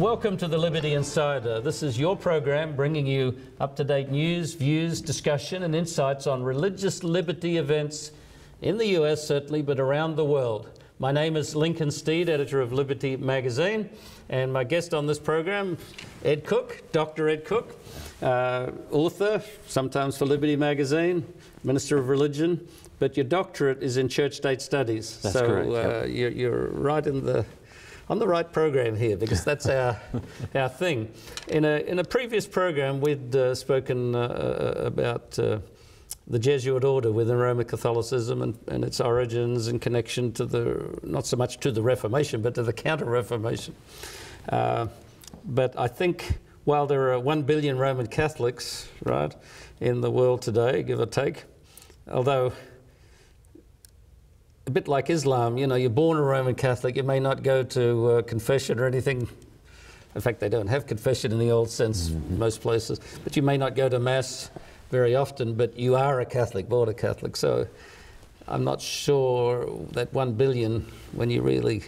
Welcome to the Liberty Insider. This is your program bringing you up-to-date news, views, discussion and insights on religious liberty events in the US certainly, but around the world. My name is Lincoln Steed, editor of Liberty magazine, and my guest on this program, Ed Cook, Dr. Ed Cook, author, sometimes for Liberty magazine, minister of religion, but your doctorate is in church-state studies. That's correct. Yep. You're right on the right program here, because that's our thing. In a previous program, we'd spoken about the Jesuit Order within Roman Catholicism and its origins and connection to not so much to the Reformation, but to the Counter-Reformation. But I think while there are 1 billion Roman Catholics, right, in the world today, give or take, although a bit like Islam, you know, you're born a Roman Catholic, you may not go to confession or anything. In fact, they don't have confession in the old sense in most places, but you may not go to Mass very often, but you are a Catholic, born a Catholic. So I'm not sure that 1 billion, when you really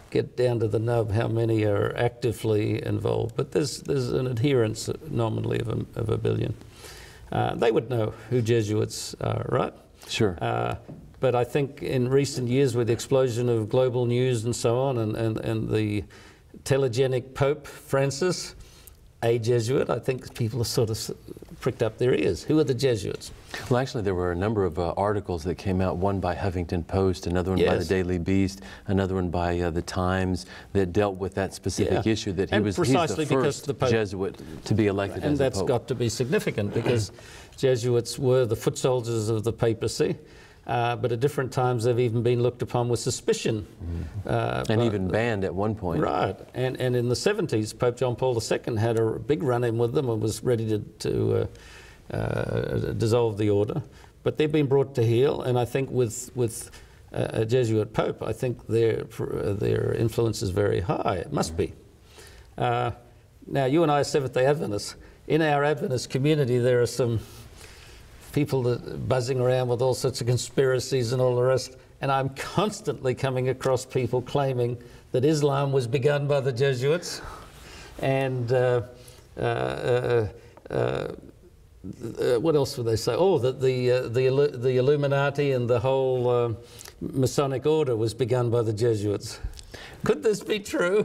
get down to the nub, how many are actively involved. But there's an adherence nominally of a billion. They would know who Jesuits are, right? Sure. But I think in recent years, with the explosion of global news and so on, and the telegenic Pope Francis, a Jesuit, I think people have sort of pricked up their ears. Who are the Jesuits? Well, actually, there were a number of articles that came out, one by Huffington Post, another one by the Daily Beast, another one by the Times, that dealt with that specific issue, that he's the first Jesuit to be elected as a pope. And that's got to be significant, because Jesuits were the foot soldiers of the papacy. But at different times they've even been looked upon with suspicion. And even banned at one point. Right. And in the 70s, Pope John Paul II had a big run-in with them and was ready to dissolve the order. But they've been brought to heel, and I think with a Jesuit Pope, I think their influence is very high. It must be. Now, you and I are Seventh-day Adventists. In our Adventist community, there are some people that buzzing around with all sorts of conspiracies and all the rest, and I'm constantly coming across people claiming that Islam was begun by the Jesuits, and what else would they say? Oh, that the Illuminati and the whole Masonic order was begun by the Jesuits. Could this be true?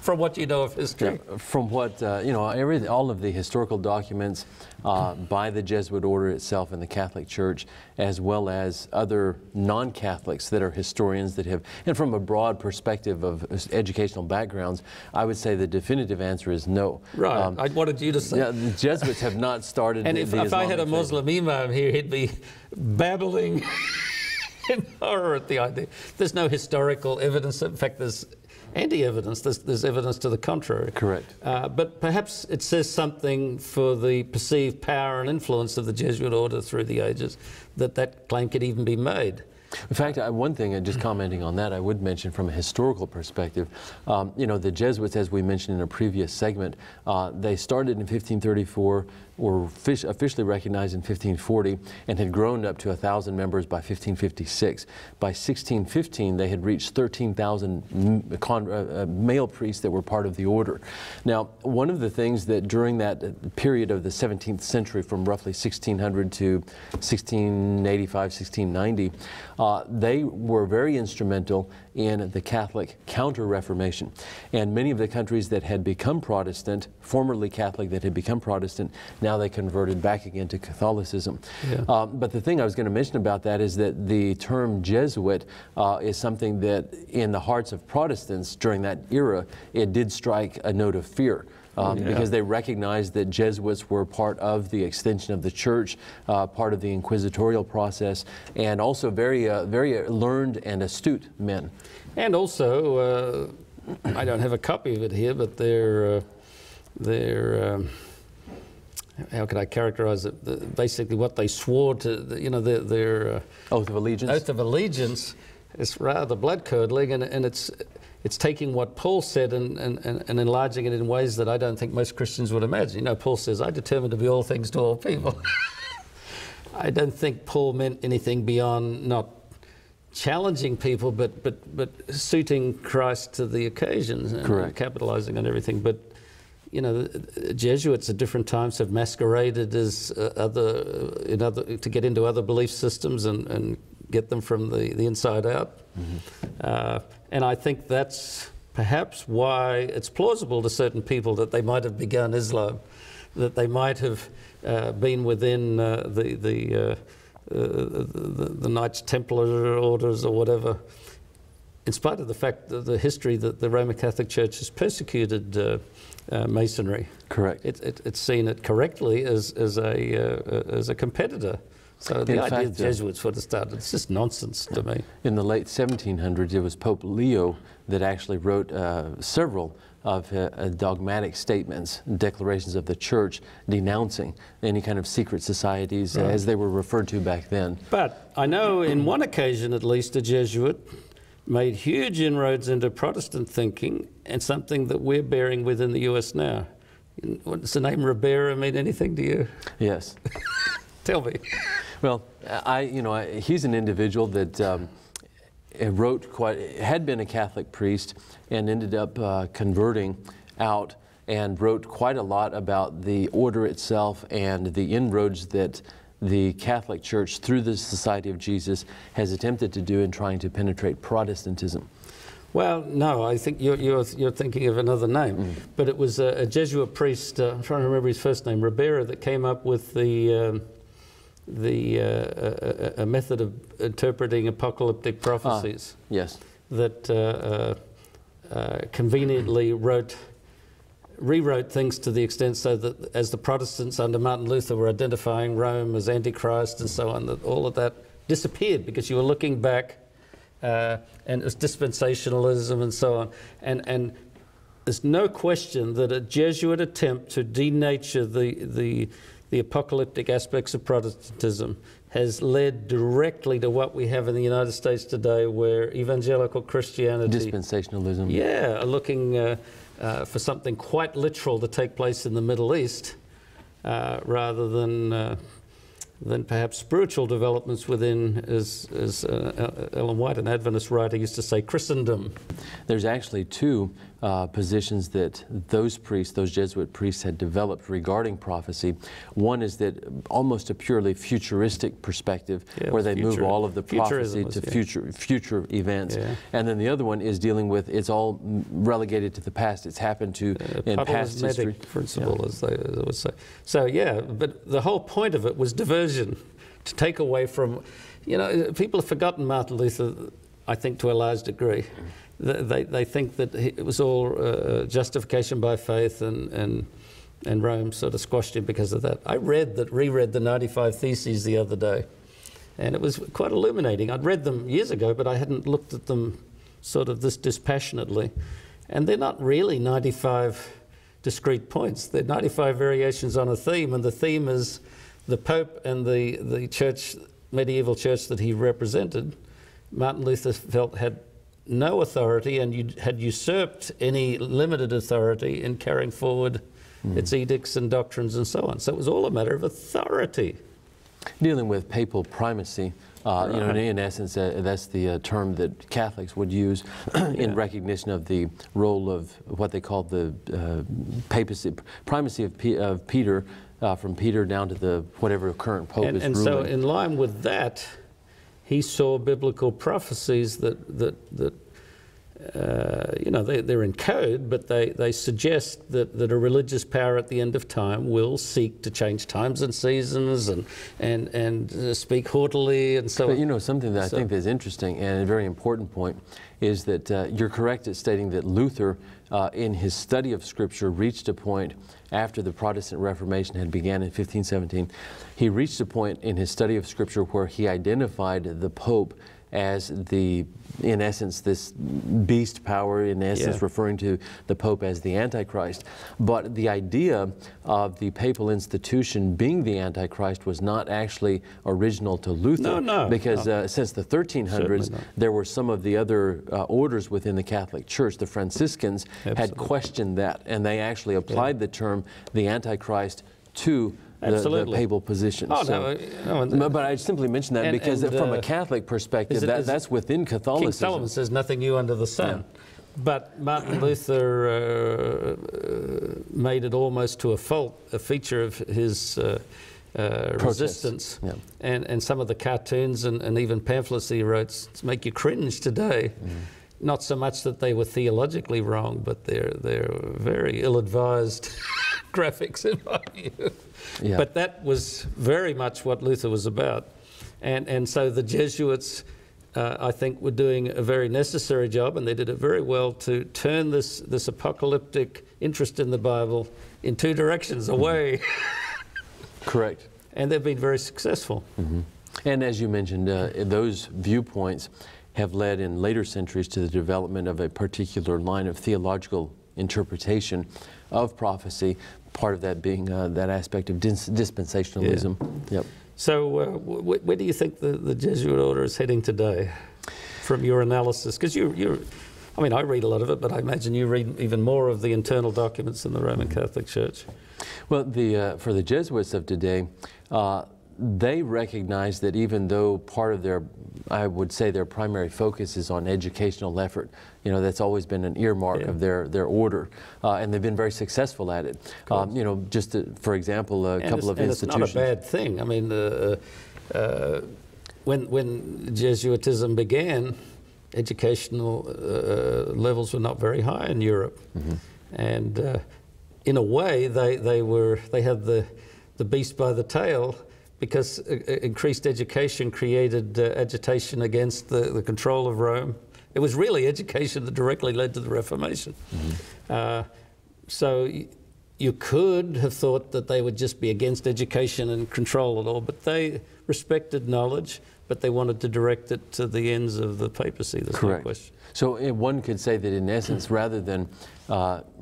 From what you know of history? Yeah, from what, you know, all of the historical documents by the Jesuit Order itself and the Catholic Church, as well as other non-Catholics that are historians that have, and from a broad perspective of educational backgrounds, I would say the definitive answer is no. Right, I wanted you to say. Yeah, the Jesuits have not started and if I had a Muslim imam here, he'd be babbling in horror at the idea. There's no historical evidence. In fact, there's anti-evidence. There's evidence to the contrary. Correct. But perhaps it says something for the perceived power and influence of the Jesuit order through the ages that claim could even be made. In fact, one thing, just commenting on that, I would mention from a historical perspective, you know, the Jesuits, as we mentioned in a previous segment, they started in 1534, were officially recognized in 1540, and had grown up to 1,000 members by 1556. By 1615, they had reached 13,000 male priests that were part of the order. Now, one of the things that during that period of the 17th century, from roughly 1600 to 1685, 1690, they were very instrumental in the Catholic Counter-Reformation. And many of the countries that had become Protestant, formerly Catholic that had become Protestant, now they converted back again to Catholicism. Yeah. But the thing I was going to mention about that is that the term Jesuit is something that in the hearts of Protestants during that era, it did strike a note of fear. Because they recognized that Jesuits were part of the extension of the church, part of the inquisitorial process, and also very learned and astute men. And also, I don't have a copy of it here, but they're how could I characterize it? Basically, what they swore to, you know, their oath of allegiance. Oath of allegiance is rather blood-curdling, and it's taking what Paul said and enlarging it in ways that I don't think most Christians would imagine. You know, Paul says, I determined to be all things to all people. I don't think Paul meant anything beyond not challenging people, but suiting Christ to the occasion and capitalizing on everything. But you know, the Jesuits at different times have masqueraded as to get into other belief systems and get them from the inside out. And I think that's perhaps why it's plausible to certain people that they might have begun Islam, that they might have been within the Knights Templar orders or whatever, in spite of the fact that the history that the Roman Catholic Church has persecuted Masonry. Correct. It's seen it correctly as a competitor. So the idea that Jesuits would have started, it's just nonsense to me. In the late 1700s, it was Pope Leo that actually wrote several of dogmatic statements, declarations of the Church, denouncing any kind of secret societies as they were referred to back then. But I know in one occasion at least a Jesuit made huge inroads into Protestant thinking, and something that we're bearing with in the US now. Does the name Ribera mean anything to you? Yes. Tell me. Well, he's an individual that had been a Catholic priest and ended up converting out, and wrote quite a lot about the order itself and the inroads that the Catholic Church, through the Society of Jesus, has attempted to do in trying to penetrate Protestantism. Well, no, I think you're thinking of another name. But it was a Jesuit priest, I'm trying to remember his first name, Ribera, that came up with a method of interpreting apocalyptic prophecies. Yes. That conveniently rewrote things to the extent so that as the Protestants under Martin Luther were identifying Rome as Antichrist and so on, that all of that disappeared because you were looking back and it was dispensationalism and so on. And there's no question that a Jesuit attempt to denature the apocalyptic aspects of Protestantism has led directly to what we have in the United States today, where evangelical Christianity... Dispensationalism. Yeah, are looking for something quite literal to take place in the Middle East, rather than perhaps spiritual developments within, as Ellen White, an Adventist writer, used to say, Christendom. There's actually two positions that those priests, those Jesuit priests, had developed regarding prophecy. One is that almost a purely futuristic perspective, where they move all of the prophecy to future events. Yeah. And then the other one is dealing with, it's all relegated to the past. It's happened to in past history. Principle, as they would say. So yeah, but the whole point of it was diversion, to take away from, people have forgotten Martin Luther, I think, to a large degree. They think that it was all justification by faith, and Rome sort of squashed him because of that. I reread the 95 Theses the other day, and it was quite illuminating. I'd read them years ago, but I hadn't looked at them sort of this dispassionately. And they're not really 95 discrete points. They're 95 variations on a theme, and the theme is the Pope and the church, medieval church that he represented, Martin Luther felt had no authority and had usurped any limited authority in carrying forward its edicts and doctrines and so on. So it was all a matter of authority. Dealing with papal primacy, in essence, that's the term that Catholics would use in recognition of the role of what they call the primacy of Peter, from Peter down to whatever current pope is ruling. And so in line with that, he saw biblical prophecies that they're in code, but they suggest that a religious power at the end of time will seek to change times and seasons and speak haughtily and so on. But something that I think is interesting and a very important point is that you're correct at stating that Luther, in his study of Scripture, reached a point after the Protestant Reformation had begun in 1517. He reached a point in his study of Scripture where he identified the Pope as in essence, this beast power, in essence referring to the Pope as the Antichrist. But the idea of the papal institution being the Antichrist was not actually original to Luther. Because since the 1300s, there were some of the other orders within the Catholic Church, the Franciscans, had questioned that, and they actually applied the term the Antichrist to the papal position. Oh, so, no, but I simply mention that because from a Catholic perspective, that's within Catholicism. King Solomon says nothing new under the sun. Yeah. But Martin Luther made it almost to a fault, a feature of his resistance. Yeah. And some of the cartoons and even pamphlets he wrote make you cringe today. Not so much that they were theologically wrong, but they're very ill-advised graphics in my view. Yeah. But that was very much what Luther was about. And so the Jesuits, I think, were doing a very necessary job, and they did it very well to turn this apocalyptic interest in the Bible in two directions away. Correct. And they've been very successful. And as you mentioned, those viewpoints have led in later centuries to the development of a particular line of theological interpretation of prophecy, part of that being that aspect of dispensationalism. Yeah. Yep. So where do you think the Jesuit Order is heading today from your analysis? Because I mean, I read a lot of it, but I imagine you read even more of the internal documents in the Roman Catholic Church. Well, for the Jesuits of today, they recognize that even though part of their, I would say their primary focus is on educational effort, that's always been an earmark of their order, and they've been very successful at it. Just for example, a couple of institutions. It's not a bad thing. I mean, when Jesuitism began, educational levels were not very high in Europe, and in a way they had the beast by the tail, because increased education created agitation against the control of Rome. It was really education that directly led to the Reformation. So you could have thought that they would just be against education and control it all, but they respected knowledge, but they wanted to direct it to the ends of the papacy. There's no question. So one could say that in essence, rather than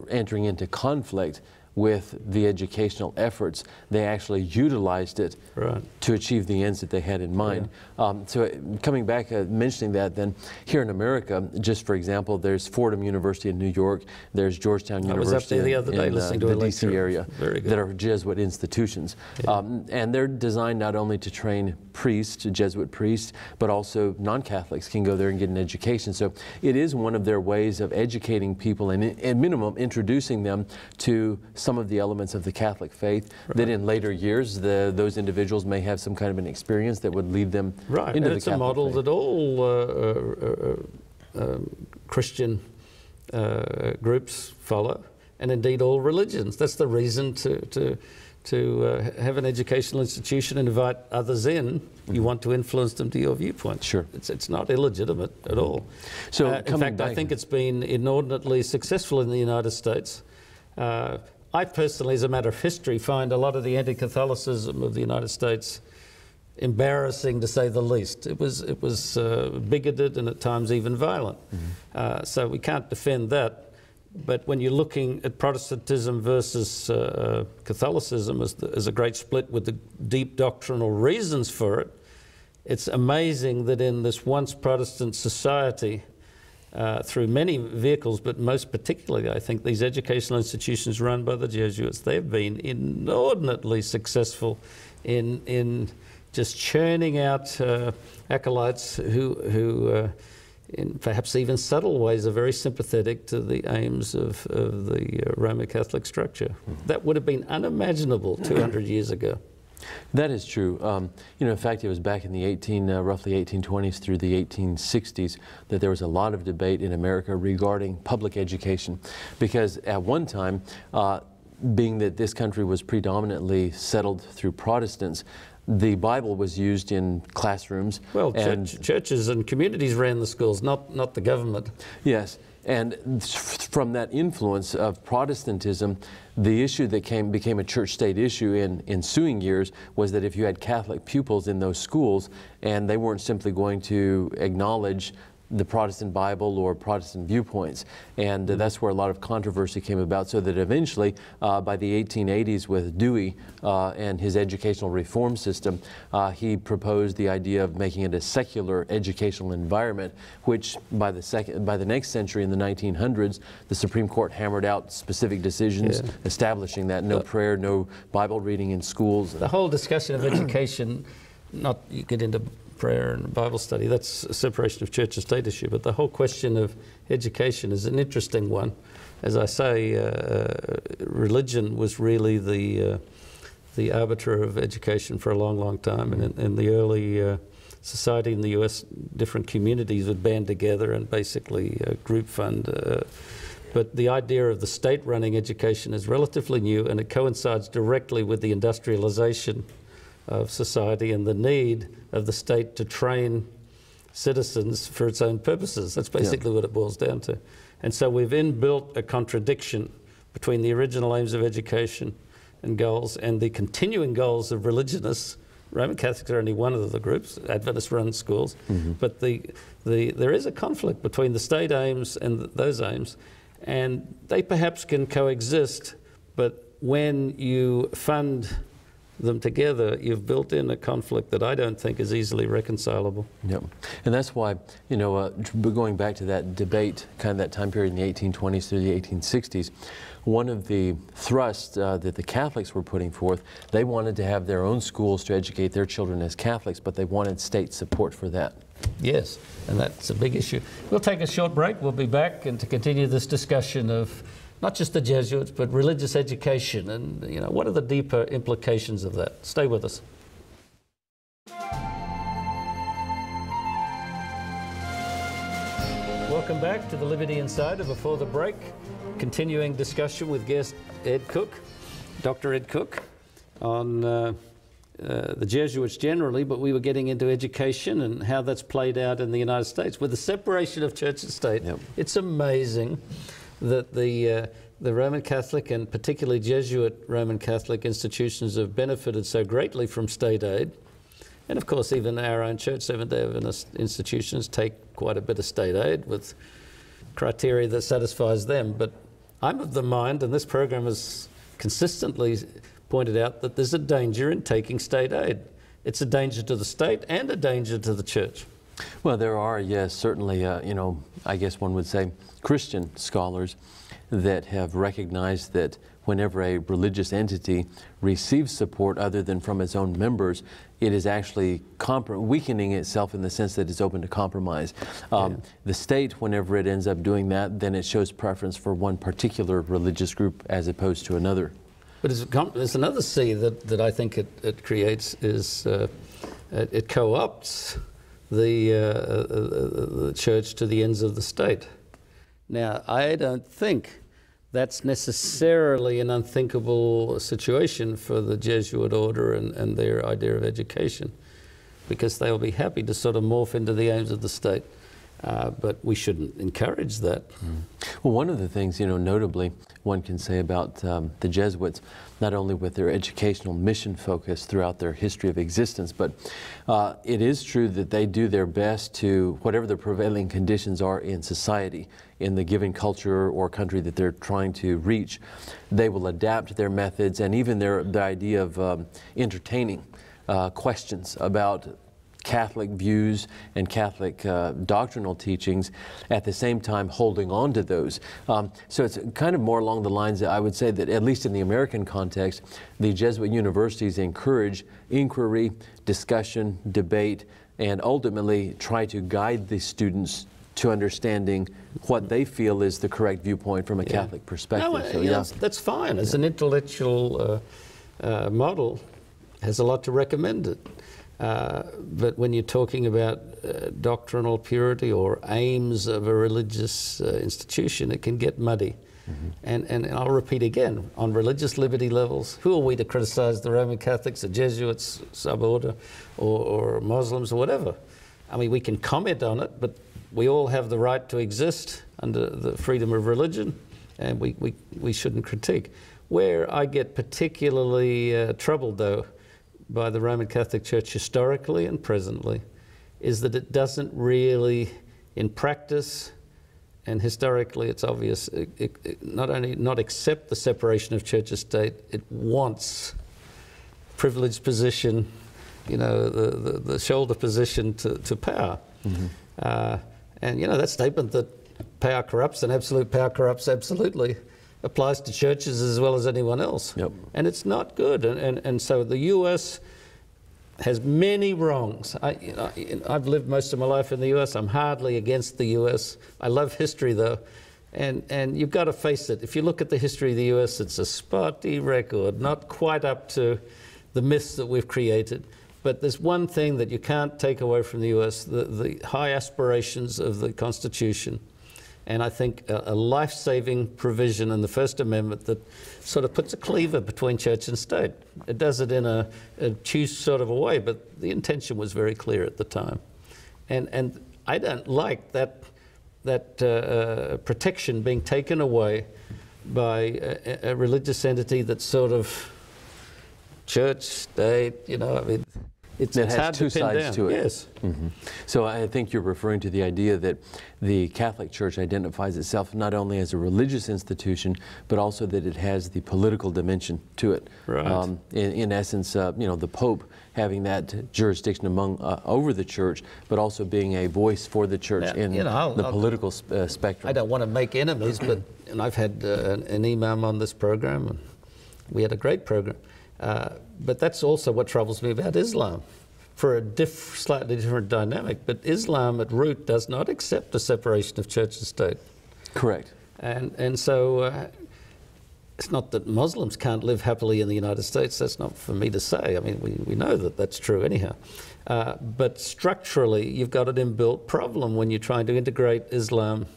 entering into conflict with the educational efforts, they actually utilized it to achieve the ends that they had in mind. So coming back, mentioning that then, here in America, just for example, there's Fordham University in New York, there's Georgetown University I was up there the other day listening to a DC lecture. area that are Jesuit institutions. And they're designed not only to train priests, Jesuit priests, but also non-Catholics can go there and get an education. So it is one of their ways of educating people and at minimum introducing them to some of the elements of the Catholic faith that in later years those individuals may have some kind of an experience that would lead them into the Catholic faith. It's a model that all Christian groups follow, and indeed all religions. That's the reason to have an educational institution and invite others in. You want to influence them to your viewpoint. Sure. It's not illegitimate at all. So in fact, I think it's been inordinately successful in the United States. I personally, as a matter of history, find a lot of the anti-Catholicism of the United States embarrassing, to say the least. It was bigoted and at times even violent. So we can't defend that. But when you're looking at Protestantism versus Catholicism as a great split with the deep doctrinal reasons for it, it's amazing that in this once Protestant society, through many vehicles, but most particularly, I think, these educational institutions run by the Jesuits, they've been inordinately successful in just churning out acolytes who in perhaps even subtle ways, are very sympathetic to the aims of the Roman Catholic structure. That would have been unimaginable 200 years ago. That is true. In fact, it was back in the roughly 1820s through the 1860s that there was a lot of debate in America regarding public education, because at one time, being that this country was predominantly settled through Protestants, the Bible was used in classrooms. Well, churches and communities ran the schools, not the government. Yes. And from that influence of Protestantism, the issue that became a church-state issue in ensuing years was that if you had Catholic pupils in those schools and they weren't simply going to acknowledge the Protestant Bible or Protestant viewpoints. And that's where a lot of controversy came about, so that eventually by the 1880s with Dewey and his educational reform system, he proposed the idea of making it a secular educational environment, which by the next century, in the 1900s, the Supreme Court hammered out specific decisions establishing that no prayer, no Bible reading in schools. The whole discussion of education, not you get into prayer and Bible study, that's a separation of church and state issue, but the whole question of education is an interesting one. As I say, religion was really the arbiter of education for a long, long time, and in the early society in the US, different communities would band together and basically group fund. But the idea of the state running education is relatively new, and it coincides directly with the industrialization of society and the need of the state to train citizens for its own purposes. That's basically what it boils down to. And so we've inbuilt a contradiction between the original aims of education and goals and the continuing goals of religionists. Roman Catholics are only one of the groups. Adventists run schools. But there is a conflict between the state aims and those aims, and they perhaps can coexist, but when you fund them together, you've built in a conflict that I don't think is easily reconcilable. Yep. And that's why, you know, going back to that debate, kind of that time period in the 1820s through the 1860s, one of the thrusts that the Catholics were putting forth, they wanted to have their own schools to educate their children as Catholics, but they wanted state support for that. Yes, and that's a big issue. We'll take a short break. We'll be back and to continue this discussion of not just the Jesuits, but religious education, and you know, what are the deeper implications of that? Stay with us. Welcome back to the Liberty Insider. Before the break, continuing discussion with guest Ed Cook, Dr. Ed Cook, on the Jesuits generally, but we were getting into education and how that's played out in the United States. With the separation of church and state, it's amazing that the Roman Catholic and particularly Jesuit Roman Catholic institutions have benefited so greatly from state aid. And of course, even our own church, Seventh-day Adventist institutions take quite a bit of state aid with criteria that satisfies them. But I'm of the mind, and this program has consistently pointed out, that there's a danger in taking state aid. It's a danger to the state and a danger to the church. Well, there are, yes, certainly, you know, I guess one would say Christian scholars that have recognized that whenever a religious entity receives support other than from its own members, it is actually weakening itself in the sense that it's open to compromise. The state, whenever it ends up doing that, then it shows preference for one particular religious group as opposed to another. But there's another C that I think it creates is it co-opts the church to the ends of the state. Now, I don't think that's necessarily an unthinkable situation for the Jesuit Order and their idea of education, because they'll be happy to sort of morph into the aims of the state. But we shouldn't encourage that. Well, one of the things, you know, notably one can say about the Jesuits, not only with their educational mission focus throughout their history of existence, but it is true that they do their best to, whatever the prevailing conditions are in society, in the given culture or country that they're trying to reach, they will adapt their methods and even the idea of entertaining questions about Catholic views and Catholic doctrinal teachings, at the same time holding on to those. So it's kind of more along the lines that I would say that, at least in the American context, the Jesuit universities encourage inquiry, discussion, debate, and ultimately try to guide the students to understanding what they feel is the correct viewpoint from a Catholic perspective. No, so, that's fine. As an intellectual model, has a lot to recommend it. But when you're talking about doctrinal purity or aims of a religious institution, it can get muddy. And I'll repeat again, on religious liberty levels, who are we to criticize the Roman Catholics, the Jesuits, sub-order, or Muslims, or whatever? I mean, we can comment on it, but we all have the right to exist under the freedom of religion, and we shouldn't critique. Where I get particularly troubled, though, by the Roman Catholic Church historically and presently, is that it doesn't really in practice and historically, it's obvious, it not only not accept the separation of church and state, it wants privileged position, you know, the shoulder position to power. And, you know, that statement that power corrupts and absolute power corrupts absolutely applies to churches as well as anyone else. Yep. And it's not good. And so the US has many wrongs. I've lived most of my life in the US. I'm hardly against the US. I love history, though. And you've got to face it. If you look at the history of the US, it's a spotty record, not quite up to the myths that we've created. But there's one thing that you can't take away from the US, the high aspirations of the Constitution. And I think a life-saving provision in the First Amendment that sort of puts a cleaver between church and state. It does it in a choose sort of a way, but the intention was very clear at the time. And I don't like that protection being taken away by a religious entity that's sort of church, state, you know, I mean, it's hard two to pin sides down. to it. Yes. So I think you're referring to the idea that the Catholic Church identifies itself not only as a religious institution, but also that it has the political dimension to it. Right. In essence, you know, the Pope having that jurisdiction over the Church, but also being a voice for the Church in the political spectrum. I don't want to make enemies, but and I've had an imam on this program, and we had a great program. But that's also what troubles me about Islam, for a slightly different dynamic. But Islam at root does not accept the separation of church and state. Correct. And so it's not that Muslims can't live happily in the United States. That's not for me to say. I mean, we know that that's true anyhow. But structurally, you've got an inbuilt problem when you're trying to integrate Islam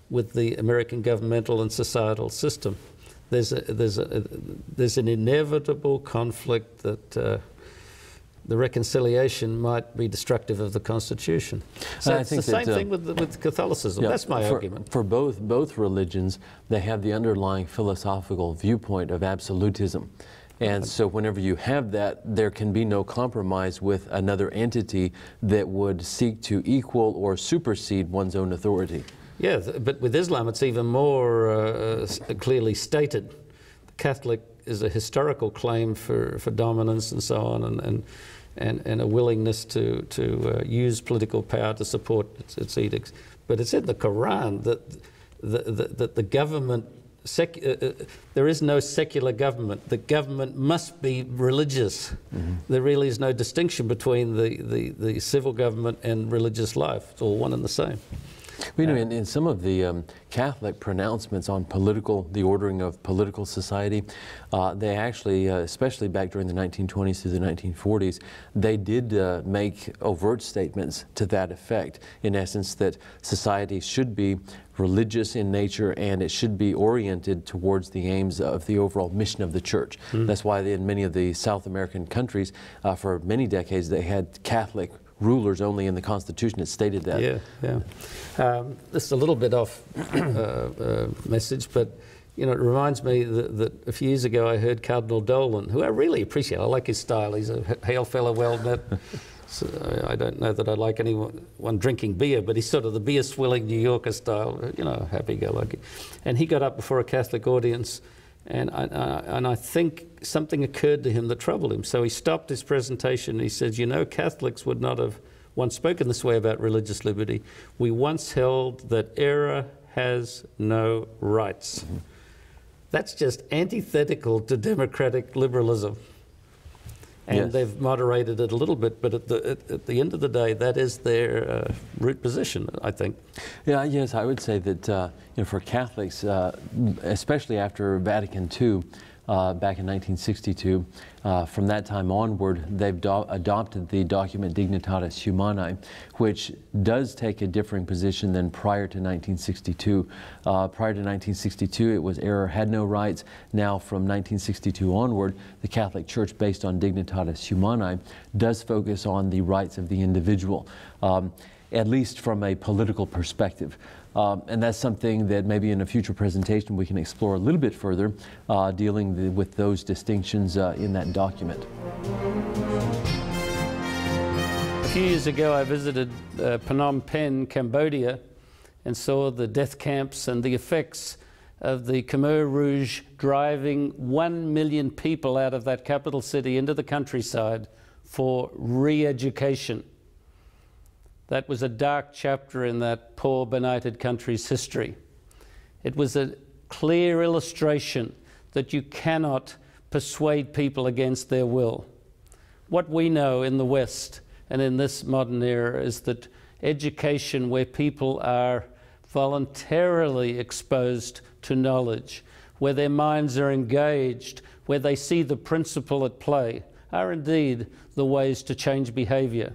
with the American governmental and societal system. There's an inevitable conflict that the reconciliation might be destructive of the Constitution. So it's the same thing with Catholicism. Yeah, that's my argument. For both religions, they have the underlying philosophical viewpoint of absolutism. And so whenever you have that, there can be no compromise with another entity that would seek to equal or supersede one's own authority. Yeah, but with Islam, it's even more clearly stated. The Catholic is a historical claim for dominance and so on, and a willingness to use political power to support its edicts. But it's in the Quran that the government, there is no secular government. The government must be religious. There really is no distinction between the civil government and religious life. It's all one and the same. We know in some of the Catholic pronouncements on the ordering of political society, they actually, especially back during the 1920s to the 1940s, they did make overt statements to that effect. In essence, that society should be religious in nature and it should be oriented towards the aims of the overall mission of the Church. That's why in many of the South American countries, for many decades, they had Catholic rulers only in the Constitution. It stated that. This is a little bit off message, but you know, it reminds me that a few years ago I heard Cardinal Dolan, who I really appreciate. I like his style. He's a hail fellow, well met. So I don't know that I like anyone drinking beer, but he's sort of the beer-swilling New Yorker style, you know, happy-go-lucky. And he got up before a Catholic audience, and I think something occurred to him that troubled him. So he stopped his presentation and he said, you know, Catholics would not have once spoken this way about religious liberty. We once held that error has no rights. That's just antithetical to democratic liberalism. And they've moderated it a little bit, but at the end of the day, that is their root position, I think. Yeah, yes, I would say that you know, for Catholics, especially after Vatican II, back in 1962, from that time onward, they've adopted the document Dignitatis Humanae, which does take a differing position than prior to 1962. Prior to 1962, it was error had no rights. Now, from 1962 onward, the Catholic Church, based on Dignitatis Humanae, does focus on the rights of the individual, at least from a political perspective. And that's something that maybe in a future presentation we can explore a little bit further, dealing with those distinctions in that document. few years ago, I visited Phnom Penh, Cambodia, and saw the death camps and the effects of the Khmer Rouge driving 1 million people out of that capital city into the countryside for re-education. That was a dark chapter in that poor, benighted country's history. It was a clear illustration that you cannot persuade people against their will. What we know in the West and in this modern era is that education where people are voluntarily exposed to knowledge, where their minds are engaged, where they see the principle at play, are indeed the ways to change behavior.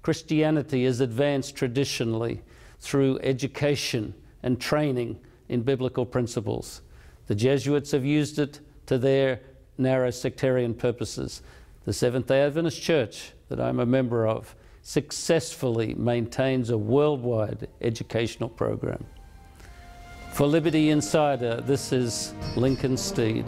Christianity is advanced traditionally through education and training in biblical principles. The Jesuits have used it to their narrow sectarian purposes. The Seventh-day Adventist Church, that I'm a member of, successfully maintains a worldwide educational program. For Liberty Insider, this is Lincoln Steed.